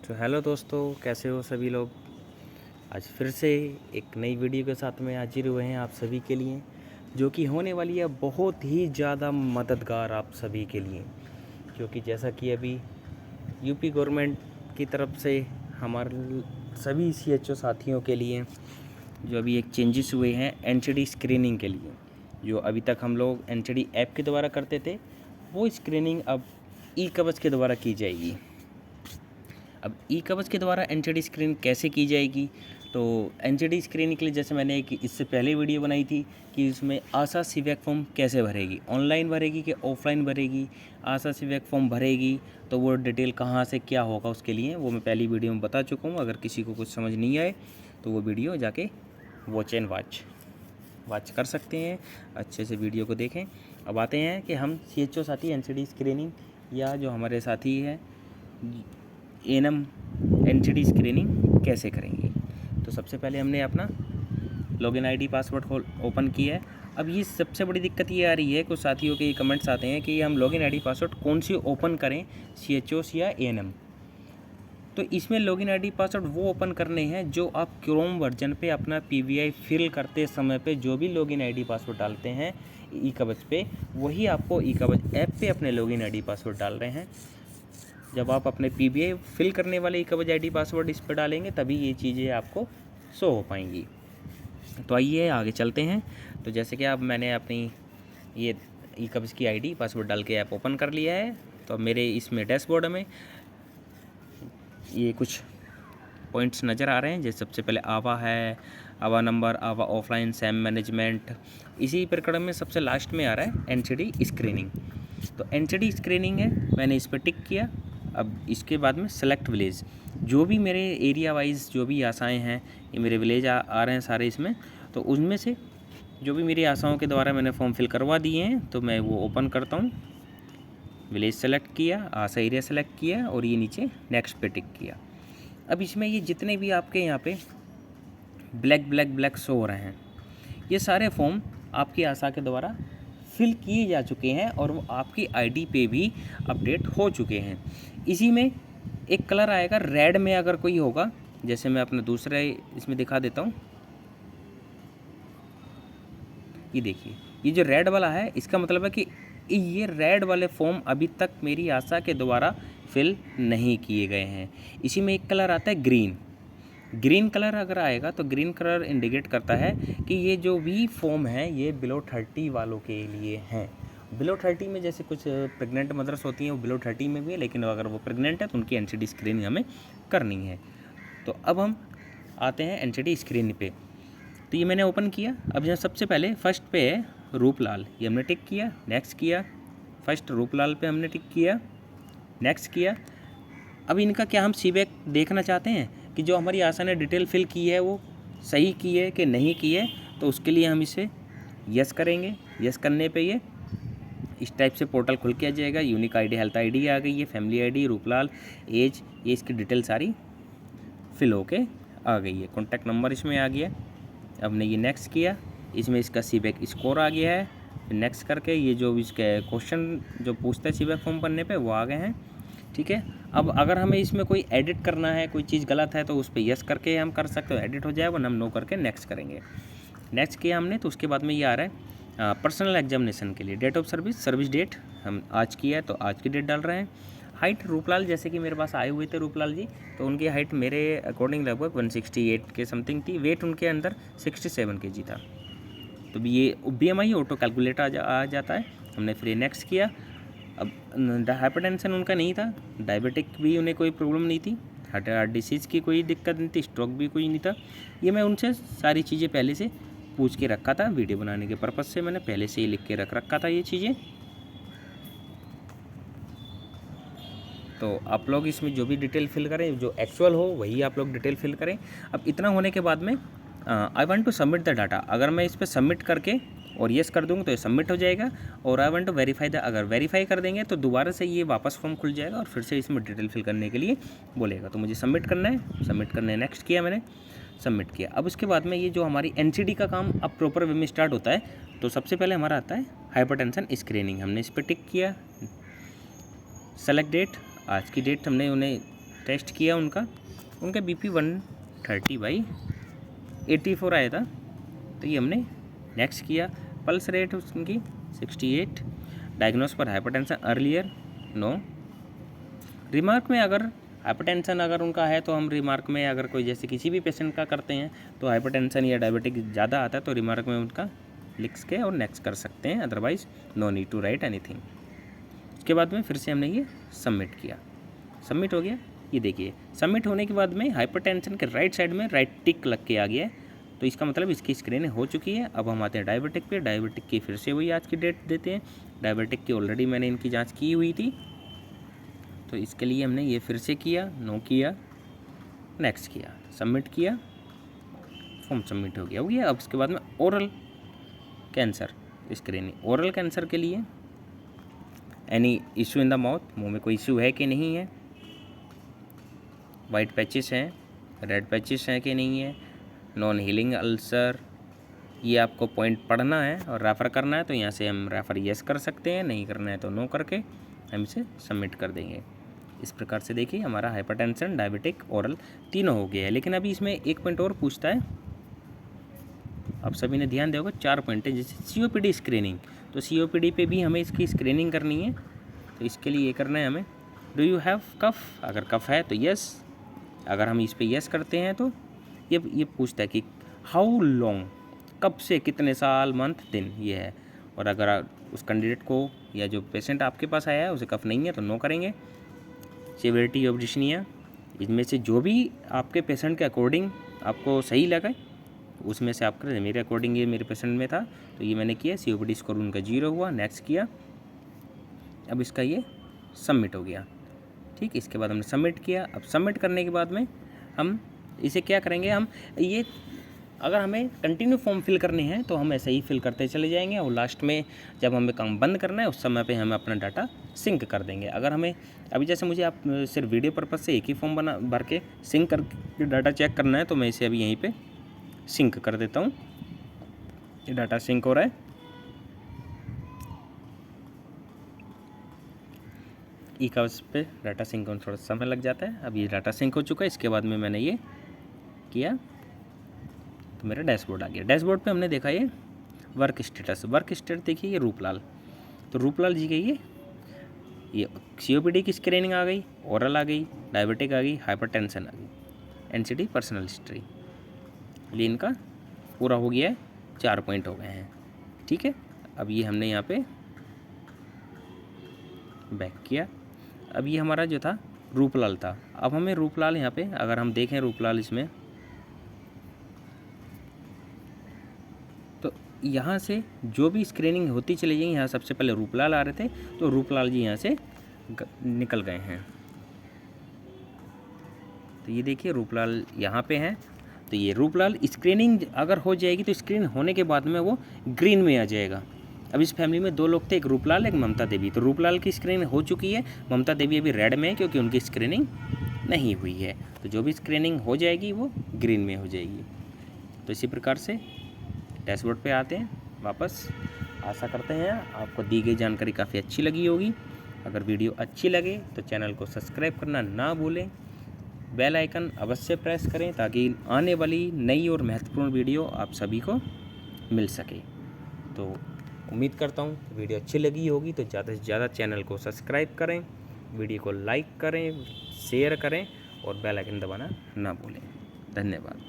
तो हेलो दोस्तों, कैसे हो सभी लोग। आज फिर से एक नई वीडियो के साथ में हाजिर हुए हैं आप सभी के लिए, जो कि होने वाली है बहुत ही ज़्यादा मददगार आप सभी के लिए। क्योंकि जैसा कि अभी यूपी गवर्नमेंट की तरफ से हमारे सभी सीएचओ साथियों के लिए जो अभी एक चेंजेस हुए हैं एनसीडी स्क्रीनिंग के लिए। जो अभी तक हम लोग एनसीडी ऐप के द्वारा करते थे, वो स्क्रीनिंग अब ई कवच के द्वारा की जाएगी। अब ई कवच के द्वारा एनसीडी स्क्रीन कैसे की जाएगी, तो एनसीडी स्क्रीनिंग के लिए जैसे मैंने एक इससे पहले वीडियो बनाई थी कि इसमें आशा सीवैक फॉर्म कैसे भरेगी, ऑनलाइन भरेगी कि ऑफलाइन भरेगी। आशा सीवैक फॉर्म भरेगी तो वो डिटेल कहाँ से क्या होगा उसके लिए वो मैं पहली वीडियो में बता चुका हूँ। अगर किसी को कुछ समझ नहीं आए तो वो वीडियो जाके वॉच एंड वाच कर सकते हैं, अच्छे से वीडियो को देखें। अब आते हैं कि हम सीएचओ साथी एनसीडी स्क्रीनिंग या जो हमारे साथी है एएनएम एनसीडी स्क्रीनिंग कैसे करेंगे। तो सबसे पहले हमने अपना लॉगिन आईडी पासवर्ड ओपन किया है। अब ये सबसे बड़ी दिक्कत ये आ रही है, कुछ साथियों के कमेंट्स आते हैं कि हम लॉगिन आईडी पासवर्ड कौन सी ओपन करें, सीएचओस या एएनएम। तो इसमें लॉगिन आईडी पासवर्ड वो ओपन करने हैं जो आप क्रोम वर्जन पे अपना पीवीआई फिल करते समय पे जो भी लॉगिन आईडी पासवर्ड डालते हैं ई कवच पे, वही आपको ई कवच ऐप पे अपने लॉगिन आईडी पासवर्ड डाल रहे हैं। जब आप अपने पीवीआई फिल करने वाले ई कवच आईडी पासवर्ड इस पर डालेंगे तभी ये चीज़ें आपको शो हो पाएंगी। तो आइए आगे चलते हैं। तो जैसे कि अब मैंने अपनी ये ई कवच की आईडी पासवर्ड डाल के ऐप ओपन कर लिया है। तो अब मेरे इसमें डैशबोर्ड में ये कुछ पॉइंट्स नज़र आ रहे हैं। जैसे सबसे पहले आवा है, आवा नंबर, आवा ऑफलाइन, सैम मैनेजमेंट। इसी प्रकरण में सबसे लास्ट में आ रहा है एनसीडी स्क्रीनिंग। तो एनसीडी स्क्रीनिंग है, मैंने इस पर टिक किया। अब इसके बाद में सेलेक्ट विलेज, जो भी मेरे एरिया वाइज जो भी आशाएं हैं, ये मेरे विलेज आ रहे हैं सारे इसमें। तो उनमें से जो भी मेरी आशाओं के द्वारा मैंने फॉर्म फिल करवा दिए हैं तो मैं वो ओपन करता हूँ। विलेज सेलेक्ट किया, आशा एरिया सेलेक्ट किया और ये नीचे नेक्स्ट पे टिक किया। अब इसमें ये जितने भी आपके यहाँ पे ब्लैक शो हो रहे हैं, ये सारे फॉर्म आपकी आशा के द्वारा फिल किए जा चुके हैं और वो आपकी आईडी पे भी अपडेट हो चुके हैं। इसी में एक कलर आएगा रेड में, अगर कोई होगा, जैसे मैं अपना दूसरा इसमें दिखा देता हूँ। ये देखिए, ये जो रेड वाला है इसका मतलब है कि ये रेड वाले फॉर्म अभी तक मेरी आशा के द्वारा फिल नहीं किए गए हैं। इसी में एक कलर आता है ग्रीन कलर अगर आएगा तो ग्रीन कलर इंडिकेट करता है कि ये जो भी फॉर्म है ये बिलो 30 वालों के लिए हैं। बिलो 30 में जैसे कुछ प्रेग्नेंट मदर्स होती हैं वो बिलो 30 में भी है, लेकिन अगर वो प्रेग्नेंट है तो उनकी एनसीडी स्क्रीनिंग हमें करनी है। तो अब हम आते हैं एनसीडी स्क्रीन पे। तो ये मैंने ओपन किया। अब यहाँ सबसे पहले फर्स्ट पे है रूपलाल, ये हमने टिक किया, नेक्स्ट किया। फर्स्ट रूपलाल पे हमने टिक किया, नेक्स्ट किया। अब इनका क्या हम सीबैक देखना चाहते हैं कि जो हमारी आशा ने डिटेल फिल की है वो सही की है कि नहीं की है, तो उसके लिए हम इसे यस करेंगे। यस करने पे ये इस टाइप से पोर्टल खुल के आ जाएगा। यूनिक आईडी, हेल्थ आईडी आ गई है, फैमिली आईडी, रूपलाल, एज, ये इसकी डिटेल सारी फिल होके आ गई है। कॉन्टैक्ट नंबर इसमें आ गया। अब ने ये नेक्स्ट किया, इसमें इसका सीबैक स्कोर आ गया है। नेक्स्ट करके ये जो इसके क्वेश्चन जो पूछता है सीबैक फॉर्म भरने पे वो आ गए हैं। ठीक है। अब अगर हमें इसमें कोई एडिट करना है, कोई चीज़ गलत है तो उस पर यस करके हम कर सकते हो, एडिट हो जाए, वरना हम नो करके नेक्स्ट करेंगे। नेक्स्ट किया हमने तो उसके बाद में ये आ रहा है पर्सनल एग्जामिनेशन के लिए डेट ऑफ सर्विस डेट हम आज की है तो आज की डेट डाल रहे हैं। हाइट रूपलाल, जैसे कि मेरे पास आए हुए थे रूपलाल जी, तो उनकी हाइट मेरे अकॉर्डिंग लगभग 168 के समथिंग थी। वेट उनके अंदर 67 kg था। तो ये BMI ऑटो कैलकुलेट आ जाता है। हमने फिर नेक्स्ट किया। अब हाइपरटेंशन उनका नहीं था, डायबिटिक भी उन्हें कोई प्रॉब्लम नहीं थी, हार्ट डिसीज़ की कोई दिक्कत नहीं थी, स्ट्रोक भी कोई नहीं था। ये मैं उनसे सारी चीज़ें पहले से पूछ के रखा था, वीडियो बनाने के पर्पज़ से मैंने पहले से ही लिख के रखा था ये चीज़ें। तो आप लोग इसमें जो भी डिटेल फिल करें, जो एक्चुअल हो वही आप लोग डिटेल फिल करें। अब इतना होने के बाद में I want to submit the data, अगर मैं इस पर सबमिट करके और येस कर दूँगा तो ये सबमिट हो जाएगा। और I want to verify the, अगर वेरीफाई कर देंगे तो दोबारा से ये वापस फॉर्म खुल जाएगा और फिर से इसमें डिटेल फिल करने के लिए बोलेगा। तो मुझे सबमिट करना है, सबमिट करना है, नेक्स्ट किया मैंने, सबमिट किया। अब उसके बाद में ये जो हमारी एनसीडी का काम अब प्रॉपर वे में स्टार्ट होता है। तो सबसे पहले हमारा आता है हाइपरटेंशन स्क्रीनिंग, हमने इस पर टिक किया। सेलेक्ट डेट, आज की डेट हमने उन्हें टेस्ट किया उनका बीपी 130/84 आया था। तो ये हमने नेक्स्ट किया। पल्स रेट उनकी 68। डायग्नोस पर हाइपरटेंशन अर्लियर नो। रिमार्क में अगर हाइपरटेंशन अगर उनका है तो हम रिमार्क में अगर कोई जैसे किसी भी पेशेंट का करते हैं तो हाइपरटेंशन या डायबिटिक ज़्यादा आता है तो रिमार्क में उनका लिख के और नेक्स्ट कर सकते हैं, otherwise no need to write anything. उसके बाद में फिर से हमने ये सबमिट किया। सबमिट हो गया। ये देखिए सबमिट होने के बाद में हाइपरटेंशन के राइट साइड में राइट टिक लग के आ गया है। तो इसका मतलब इसकी स्क्रीनिंग हो चुकी है। अब हम आते हैं डायबिटिक पे। डायबिटिक की फिर से वही आज की डेट देते हैं। डायबिटिक की ऑलरेडी मैंने इनकी जांच की हुई थी, तो इसके लिए हमने ये फिर से किया, नो किया, नेक्स्ट किया, सबमिट किया, फॉर्म सबमिट हो गया। अब उसके बाद में oral cancer screening. Oral cancer के लिए any issue in the mouth, मुंह में कोई इशू है कि नहीं है, वाइट पैचेस हैं, रेड पैचेस हैं कि नहीं है, नॉन हीलिंग अल्सर, ये आपको पॉइंट पढ़ना है और रेफ़र करना है। तो यहाँ से हम रेफ़र येस कर सकते हैं, नहीं करना है तो नो करके हम इसे सबमिट कर देंगे। इस प्रकार से देखिए हमारा हाइपरटेंशन, डायबिटिक, ओरल तीनों हो गया है। लेकिन अभी इसमें एक पॉइंट और पूछता है, आप सभी ने ध्यान दिया होगा 4 पॉइंट है, जैसे COPD स्क्रीनिंग। तो COPD पे भी हमें इसकी स्क्रीनिंग करनी है। तो इसके लिए ये करना है हमें, डू यू हैव कफ, अगर कफ है तो यस, अगर हम इस पे यस करते हैं तो ये पूछता है कि हाउ लॉन्ग, कब से, कितने साल, मंथ, दिन, ये है। और अगर उस कैंडिडेट को या जो पेशेंट आपके पास आया है उसे कफ नहीं है तो नो करेंगे। सिवियरिटी ऑफ डिस्निया, इनमें से जो भी आपके पेशेंट के अकॉर्डिंग आपको सही लगे उसमें से आप करें। मेरे अकॉर्डिंग ये मेरे पेशेंट में था तो ये मैंने किया। COPD स्कोर उनका 0 हुआ, नेक्स्ट किया। अब इसका ये सबमिट हो गया। ठीक, इसके बाद हमने सबमिट किया। अब सबमिट करने के बाद में हम इसे क्या करेंगे, हम ये अगर हमें कंटिन्यू फॉर्म फिल करने हैं तो हम ऐसे ही फिल करते चले जाएंगे और लास्ट में जब हमें काम बंद करना है उस समय पे हम अपना डाटा सिंक कर देंगे। अगर हमें अभी जैसे मुझे आप सिर्फ वीडियो पर्पज़ से एक ही फॉर्म भर के सिंक करके डाटा चेक करना है तो मैं इसे अभी यहीं पे सिंक कर देता हूँ। ये डाटा सिंक हो रहा है। ई-कागज़ पे डाटा सिंक होने थोड़ा समय लग जाता है। अब ये डाटा सिंक हो चुका है। इसके बाद में मैंने ये किया तो मेरा डैशबोर्ड आ गया। डैशबोर्ड पे हमने देखा ये वर्क स्टेटस देखिए, ये रूपलाल, तो रूपलाल जी की ये COPD की स्क्रीनिंग आ गई, ओरल आ गई, डायबिटिक आ गई, हाइपरटेंशन आ गई, NCD पर्सनल हिस्ट्री, ये इनका पूरा हो गया है। 4 पॉइंट हो गए हैं। ठीक है, अब ये हमने यहाँ पे बैक किया। अब ये हमारा जो था रूपलाल था। अब हमें रूपलाल यहाँ पे अगर हम देखें रूपलाल इसमें, तो यहाँ से जो भी स्क्रीनिंग होती चली जाएगी, यहाँ सबसे पहले रूपलाल आ रहे थे तो रूपलाल जी यहाँ से निकल गए हैं। तो ये देखिए रूपलाल यहाँ पे हैं। तो ये रूपलाल स्क्रीनिंग अगर हो जाएगी तो स्क्रीन होने के बाद में वो ग्रीन में आ जाएगा। अब इस फैमिली में 2 लोग थे, एक रूपलाल, एक ममता देवी। तो रूपलाल की स्क्रीनिंग हो चुकी है, ममता देवी अभी रेड में है क्योंकि उनकी स्क्रीनिंग नहीं हुई है। तो जो भी स्क्रीनिंग हो जाएगी वो ग्रीन में हो जाएगी। तो इसी प्रकार से डैशबोर्ड पे आते हैं वापस। आशा करते हैं आपको दी गई जानकारी काफ़ी अच्छी लगी होगी। अगर वीडियो अच्छी लगे तो चैनल को सब्सक्राइब करना ना भूलें, बेल आइकन अवश्य प्रेस करें ताकि आने वाली नई और महत्वपूर्ण वीडियो आप सभी को मिल सके। तो उम्मीद करता हूँ वीडियो अच्छी लगी होगी, तो ज़्यादा से ज़्यादा चैनल को सब्सक्राइब करें, वीडियो को लाइक करें, शेयर करें और बेल आइकन दबाना ना भूलें। धन्यवाद।